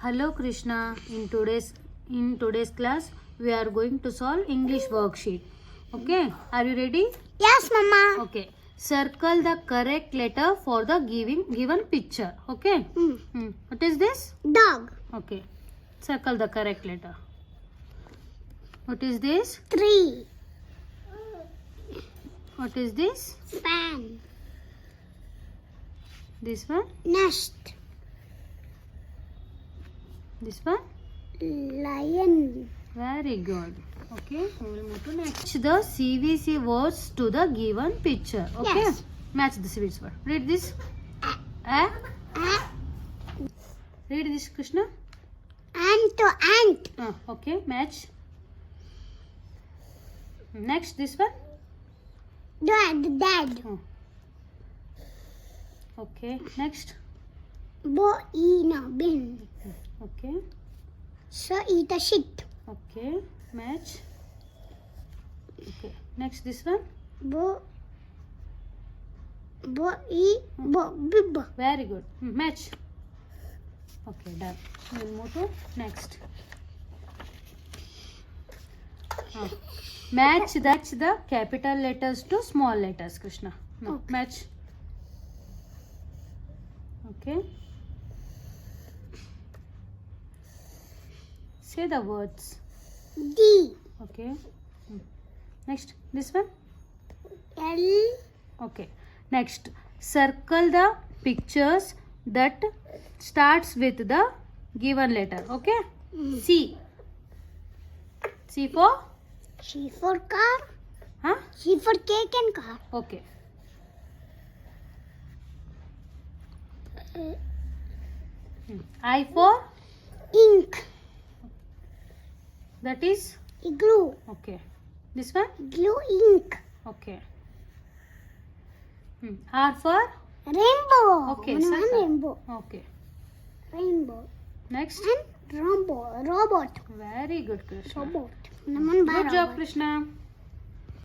Hello Krishna. In today's class we are going to solve English worksheet. Okay, are you ready? Yes, Mama. Okay. Circle the correct letter for the given picture. Okay. What is this? Dog. Okay. Circle the correct letter. What is this? Tree. What is this? Fan. This one? Nest. This one? Lion. Very good. Okay, we will move to next. Match the CVC words to the given picture. Okay. Yes. Match the CVC word. Read this. Read this, Krishna. Ant to ant. Okay, match. Next, this one. Dad. Okay, next. Bo in a bin. Okay, So eat a shit. okay, match. Okay, next, this one. Bo bib. Very good. Match. Okay, done. We will move to next. Match the capital letters to small letters, Krishna. No, Okay. match. Okay. Say the words. D. Okay. Next, this one. L. Okay. Next, circle the pictures that starts with the given letter. Okay. C. C for? C for car. Huh? C for cake and car. Okay. I for? Ink. That is? Glue. Okay. This one? Glue ink. Okay. R for? Rainbow. Okay, One circle. rainbow. Okay. Rainbow. Next. And robot. Very good, Krishna. Robot. Good job, Krishna.